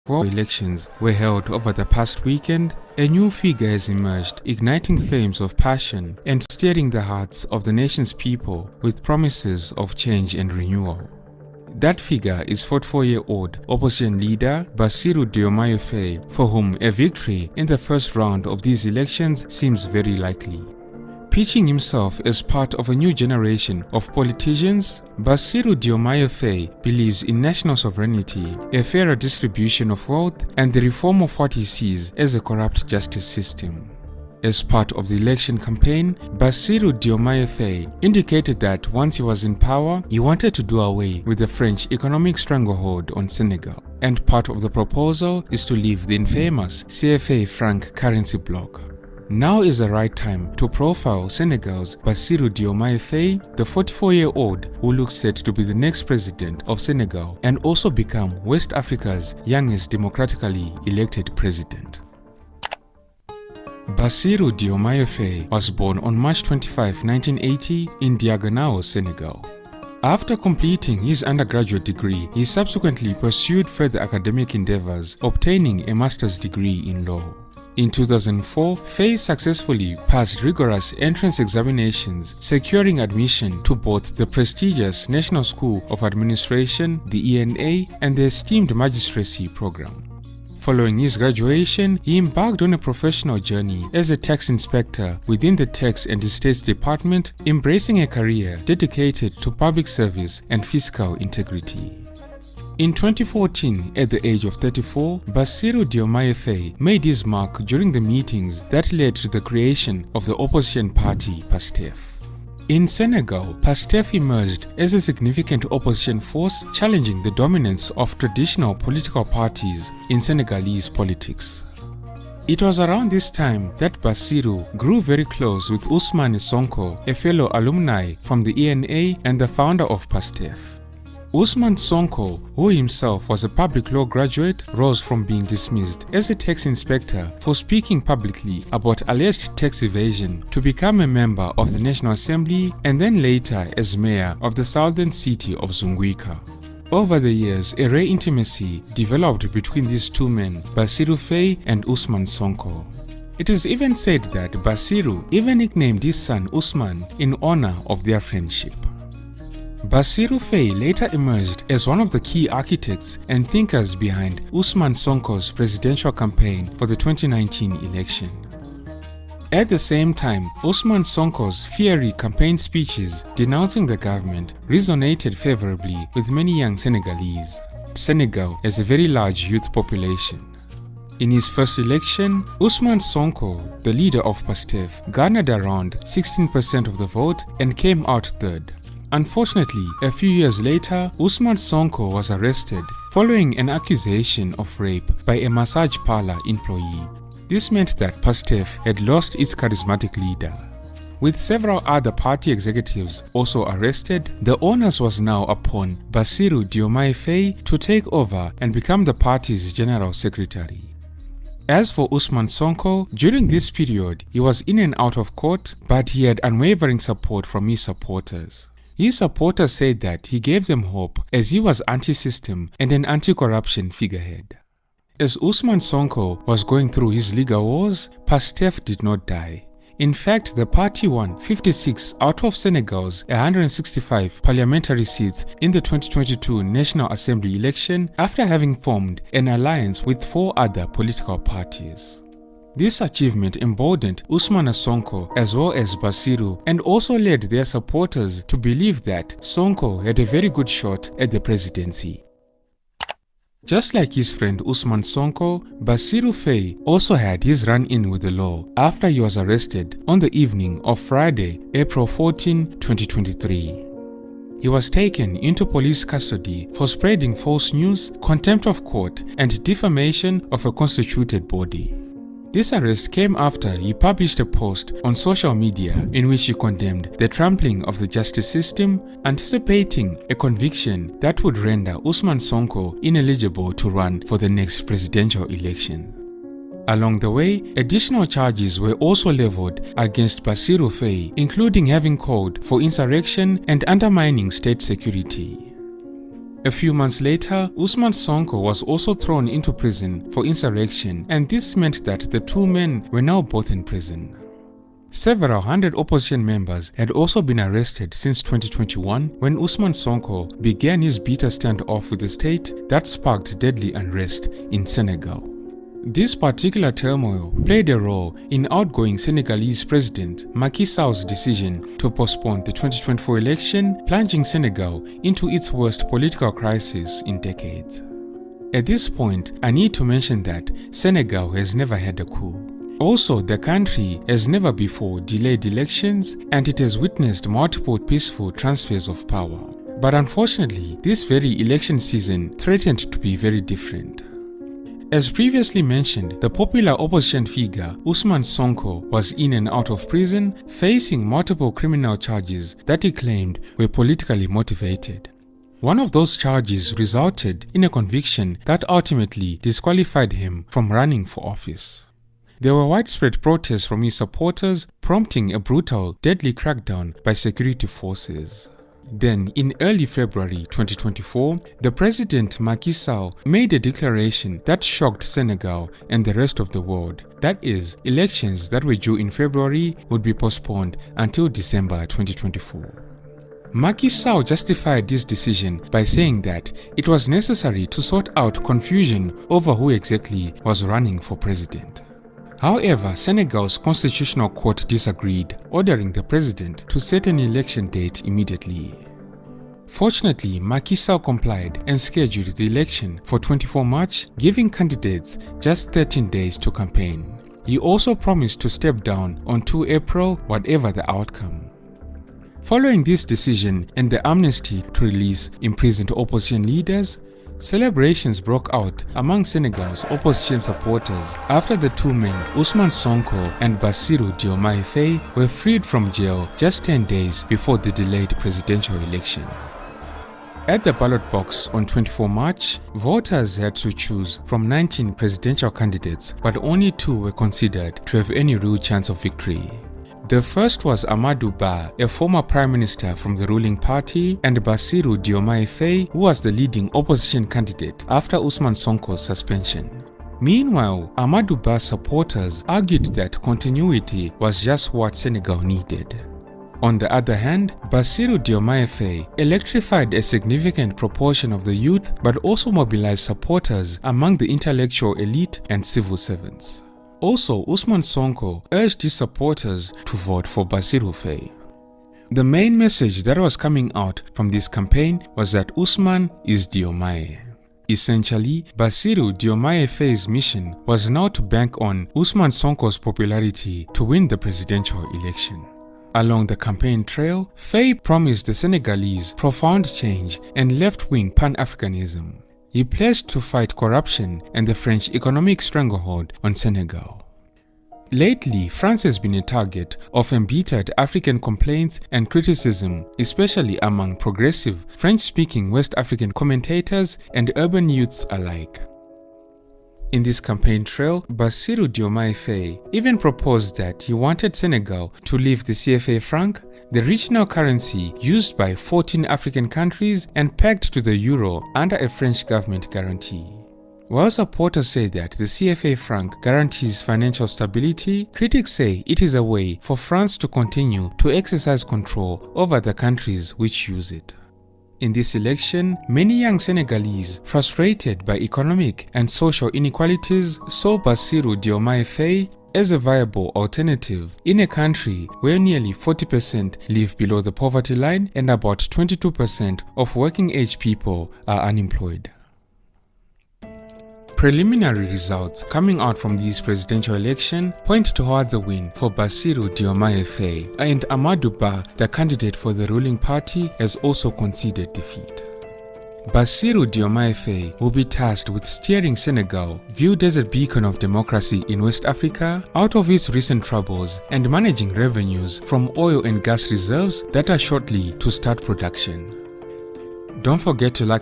Four elections were held over the past weekend. A new figure has emerged, igniting flames of passion and stirring the hearts of the nation's people with promises of change and renewal. That figure is 44-year-old opposition leader Bassirou Diomaye Faye, for whom a victory in the first round of these elections seems very likely. Pitching himself as part of a new generation of politicians, Bassirou Diomaye Faye believes in national sovereignty, a fairer distribution of wealth, and the reform of what he sees as a corrupt justice system. As part of the election campaign, Bassirou Diomaye Faye indicated that once he was in power, he wanted to do away with the French economic stranglehold on Senegal, and part of the proposal is to leave the infamous CFA franc currency bloc. Now is the right time to profile Senegal's Bassirou Diomaye Faye, the 44-year-old who looks set to be the next president of Senegal and also become West Africa's youngest democratically elected president. Bassirou Diomaye Faye was born on March 25, 1980 in Diagonao, Senegal. After completing his undergraduate degree, he subsequently pursued further academic endeavors, obtaining a master's degree in law. In 2004, Faye successfully passed rigorous entrance examinations, securing admission to both the prestigious National School of Administration, the ENA, and the esteemed Magistracy program. Following his graduation, he embarked on a professional journey as a tax inspector within the Tax and Estates Department, embracing a career dedicated to public service and fiscal integrity. In 2014, at the age of 34, Bassirou Diomaye Faye made his mark during the meetings that led to the creation of the opposition party PASTEF. In Senegal, PASTEF emerged as a significant opposition force challenging the dominance of traditional political parties in Senegalese politics. It was around this time that Bassirou grew very close with Ousmane Sonko, a fellow alumni from the ENA and the founder of PASTEF. Ousmane Sonko, who himself was a public law graduate, rose from being dismissed as a tax inspector for speaking publicly about alleged tax evasion to become a member of the National Assembly and then later as mayor of the southern city of Zunguika. Over the years, a rare intimacy developed between these two men, Bassirou Faye and Ousmane Sonko. It is even said that Bassirou even nicknamed his son Ousmane in honor of their friendship. Bassirou Faye later emerged as one of the key architects and thinkers behind Ousmane Sonko's presidential campaign for the 2019 election. At the same time, Ousmane Sonko's fiery campaign speeches denouncing the government resonated favorably with many young Senegalese. Senegal has a very large youth population. In his first election, Ousmane Sonko, the leader of PASTEF, garnered around 16% of the vote and came out third. Unfortunately, a few years later, Ousmane Sonko was arrested following an accusation of rape by a massage parlor employee. This meant that PASTEF had lost its charismatic leader. With several other party executives also arrested, the onus was now upon Bassirou Diomaye Faye to take over and become the party's general secretary. As for Ousmane Sonko, during this period, he was in and out of court, but he had unwavering support from his supporters. His supporters said that he gave them hope as he was anti-system and an anti-corruption figurehead. As Ousmane Sonko was going through his legal wars, PASTEF did not die. In fact, the party won 56 out of Senegal's 165 parliamentary seats in the 2022 National Assembly election after having formed an alliance with 4 other political parties. This achievement emboldened Ousmane Sonko as well as Bassirou and also led their supporters to believe that Sonko had a very good shot at the presidency. Just like his friend Ousmane Sonko, Bassirou Faye also had his run-in with the law after he was arrested on the evening of Friday, April 14, 2023. He was taken into police custody for spreading false news, contempt of court, and defamation of a constituted body. This arrest came after he published a post on social media in which he condemned the trampling of the justice system, anticipating a conviction that would render Ousmane Sonko ineligible to run for the next presidential election. Along the way, additional charges were also leveled against Bassirou Faye, including having called for insurrection and undermining state security. A few months later, Ousmane Sonko was also thrown into prison for insurrection, and this meant that the two men were now both in prison. Several hundred opposition members had also been arrested since 2021 when Ousmane Sonko began his bitter standoff with the state that sparked deadly unrest in Senegal. This particular turmoil played a role in outgoing Senegalese President Macky Sall's decision to postpone the 2024 election, plunging Senegal into its worst political crisis in decades. At this point, I need to mention that Senegal has never had a coup. Also, the country has never before delayed elections, and it has witnessed multiple peaceful transfers of power. But unfortunately, this very election season threatened to be very different. As previously mentioned, the popular opposition figure Ousmane Sonko was in and out of prison, facing multiple criminal charges that he claimed were politically motivated. One of those charges resulted in a conviction that ultimately disqualified him from running for office. There were widespread protests from his supporters, prompting a brutal, deadly crackdown by security forces. Then, in early February 2024, the President Macky Sall made a declaration that shocked Senegal and the rest of the world. That is, elections that were due in February would be postponed until December 2024. Macky Sall justified this decision by saying that it was necessary to sort out confusion over who exactly was running for president. However, Senegal's constitutional court disagreed, ordering the president to set an election date immediately. Fortunately, Macky Sall complied and scheduled the election for 24 March, giving candidates just 13 days to campaign. He also promised to step down on 2 April, whatever the outcome. Following this decision and the amnesty to release imprisoned opposition leaders, celebrations broke out among Senegal's opposition supporters after the two men, Ousmane Sonko and Bassirou Diomaye Faye, were freed from jail just 10 days before the delayed presidential election. At the ballot box on 24 March, voters had to choose from 19 presidential candidates, but only 2 were considered to have any real chance of victory. The first was Amadou Ba, a former prime minister from the ruling party, and Bassirou Diomaye Faye, who was the leading opposition candidate after Ousmane Sonko's suspension. Meanwhile, Amadou Ba's supporters argued that continuity was just what Senegal needed. On the other hand, Bassirou Diomaye Faye electrified a significant proportion of the youth but also mobilized supporters among the intellectual elite and civil servants. Also, Ousmane Sonko urged his supporters to vote for Bassirou Faye. The main message that was coming out from this campaign was that Ousmane is Diomaye. Essentially, Bassirou Diomaye Faye's mission was now to bank on Ousmane Sonko's popularity to win the presidential election. Along the campaign trail, Faye promised the Senegalese profound change and left-wing Pan-Africanism. He pledged to fight corruption and the French economic stranglehold on Senegal. Lately, France has been a target of embittered African complaints and criticism, especially among progressive French-speaking West African commentators and urban youths alike. In this campaign trail, Bassirou Diomaye Faye even proposed that he wanted Senegal to leave the CFA franc, the regional currency used by 14 African countries and pegged to the euro under a French government guarantee. While supporters say that the CFA franc guarantees financial stability, critics say it is a way for France to continue to exercise control over the countries which use it. In this election, many young Senegalese, frustrated by economic and social inequalities, saw Bassirou Diomaye Faye as a viable alternative in a country where nearly 40% live below the poverty line and about 22% of working-age people are unemployed. Preliminary results coming out from this presidential election point towards a win for Bassirou Diomaye Faye, and Amadou Ba, the candidate for the ruling party, has also conceded defeat. Bassirou Diomaye Faye will be tasked with steering Senegal, viewed as a beacon of democracy in West Africa, out of its recent troubles and managing revenues from oil and gas reserves that are shortly to start production. Don't forget to like